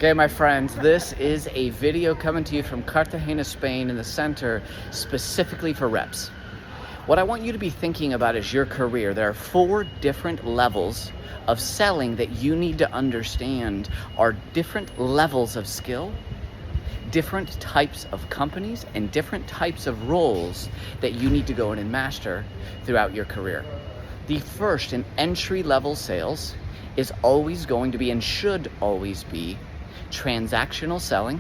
Okay, my friends, this is a video coming to you from Cartagena, Spain, in the center, specifically for reps. What I want you to be thinking about is your career. There are 4 different levels of selling that you need to understand are different levels of skill, different types of companies, and different types of roles that you need to go in and master throughout your career. The first in entry-level sales is always going to be and should always be transactional selling,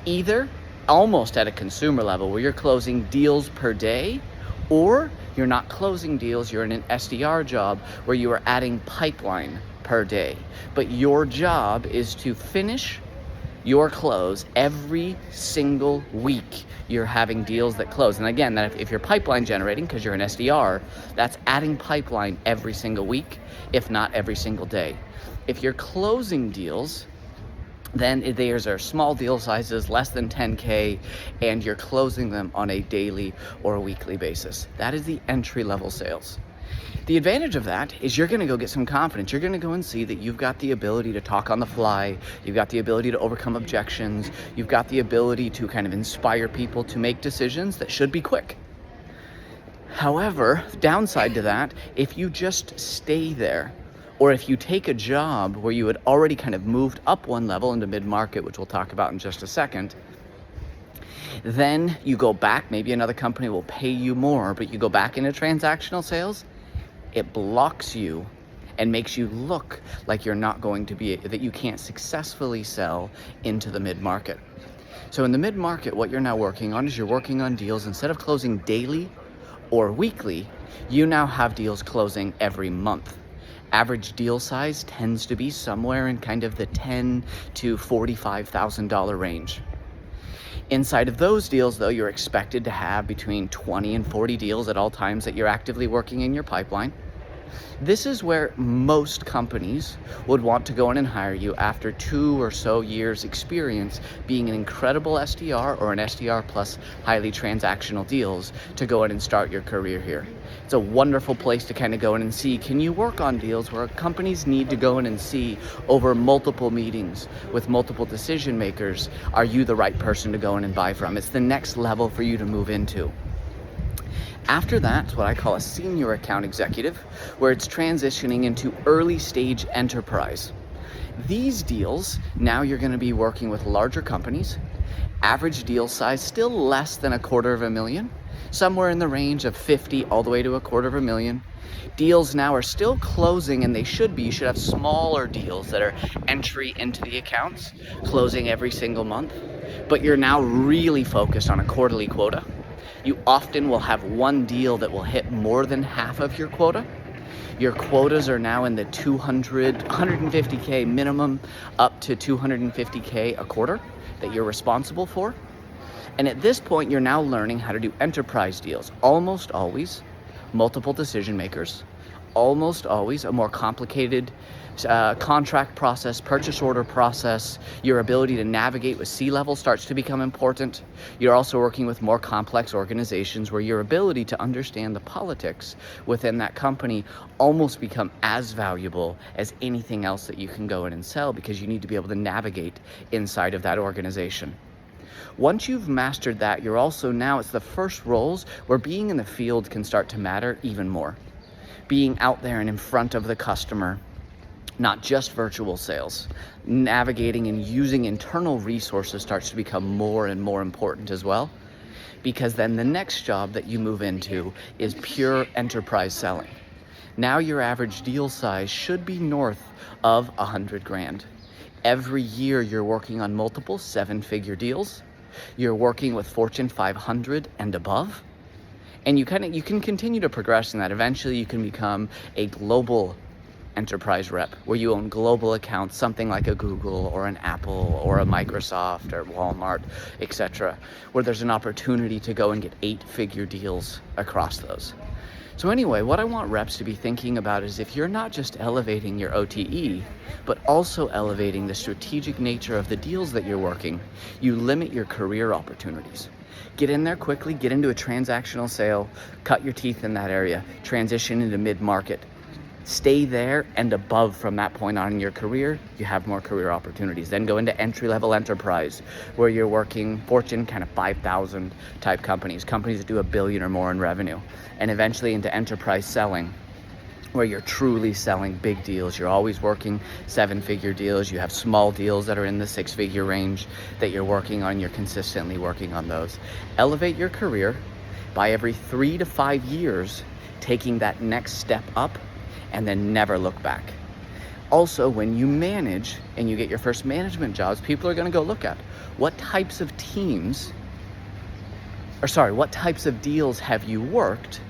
either almost at a consumer level where you're closing deals per day, or you're not closing deals, you're in an SDR job where you are adding pipeline per day. But your job is to finish your close every single week. You're having deals that close. And again, that if you're pipeline generating, because you're an SDR, that's adding pipeline every single week, if not every single day. If you're closing deals, then theirs are small deal sizes, less than 10K, and you're closing them on a daily or a weekly basis. That is the entry-level sales. The advantage of that is you're gonna go get some confidence. You're gonna go and see that you've got the ability to talk on the fly, you've got the ability to overcome objections, you've got the ability to kind of inspire people to make decisions that should be quick. However, the downside to that, if you just stay there, or if you take a job where you had already kind of moved up one level into mid-market, which we'll talk about in just a second, then you go back, maybe another company will pay you more, but you go back into transactional sales, it blocks you and makes you look like you're not going to be, that you can't successfully sell into the mid-market. So in the mid-market, what you're now working on is you're working on deals, instead of closing daily or weekly, you now have deals closing every month. Average deal size tends to be somewhere in kind of the $10,000 to $45,000 range. Inside of those deals, though, you're expected to have between 20 and 40 deals at all times that you're actively working in your pipeline. This is where most companies would want to go in and hire you after 2 or so years experience being an incredible SDR or an SDR plus highly transactional deals to go in and start your career here. It's a wonderful place to kind of go in and see, can you work on deals where companies need to go in and see over multiple meetings with multiple decision makers, are you the right person to go in and buy from? It's the next level for you to move into. After that, it's what I call a senior account executive, where it's transitioning into early stage enterprise. These deals, now you're going to be working with larger companies, average deal size still less than $250,000, somewhere in the range of 50 all the way to $250,000. Deals now are still closing, and they should be. You should have smaller deals that are entry into the accounts, closing every single month, but you're now really focused on a quarterly quota. You often will have one deal that will hit more than half of your quota. Your quotas are now in the 150K minimum up to 250K a quarter that you're responsible for. And at this point, you're now learning how to do enterprise deals. Almost always multiple decision makers, almost always a more complicated contract process, purchase order process. Your ability to navigate with C-level starts to become important. You're also working with more complex organizations where your ability to understand the politics within that company almost become as valuable as anything else that you can go in and sell, because you need to be able to navigate inside of that organization. Once you've mastered that, you're also now, it's the first roles where being in the field can start to matter even more. Being out there and in front of the customer, not just virtual sales. Navigating and using internal resources starts to become more and more important as well, because then the next job that you move into is pure enterprise selling. Now your average deal size should be north of 100 grand. Every year you're working on multiple 7-figure deals. You're working with Fortune 500 and above. And you can continue to progress in that. Eventually you can become a global enterprise rep where you own global accounts, something like a Google or an Apple or a Microsoft or Walmart, etc., where there's an opportunity to go and get 8-figure deals across those. So anyway, what I want reps to be thinking about is, if you're not just elevating your OTE, but also elevating the strategic nature of the deals that you're working, you limit your career opportunities. Get in there quickly, get into a transactional sale, cut your teeth in that area, transition into mid-market. Stay there and above from that point on in your career, you have more career opportunities. Then go into entry-level enterprise, where you're working Fortune kind of 5,000 type companies that do $1 billion or more in revenue, and eventually into enterprise selling, where you're truly selling big deals. You're always working 7-figure deals. You have small deals that are in the 6-figure range that you're working on. You're consistently working on those. Elevate your career by every 3 to 5 years, taking that next step up, and then never look back. Also, when you manage and you get your first management jobs, people are going to go look at what types of deals have you worked?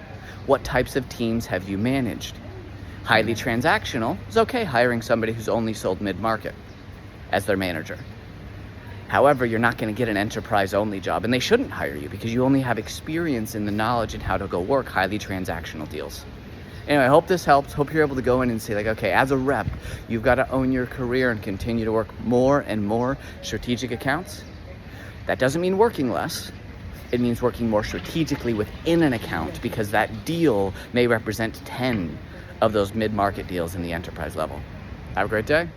What types of teams have you managed? Highly transactional is okay hiring somebody who's only sold mid-market as their manager. However, you're not going to get an enterprise-only job, and they shouldn't hire you because you only have experience in the knowledge and how to go work highly transactional deals. Anyway, I hope this helps. Hope you're able to go in and say, like, okay, as a rep, you've got to own your career and continue to work more and more strategic accounts. That doesn't mean working less. It means working more strategically within an account, because that deal may represent 10 of those mid-market deals in the enterprise level. Have a great day.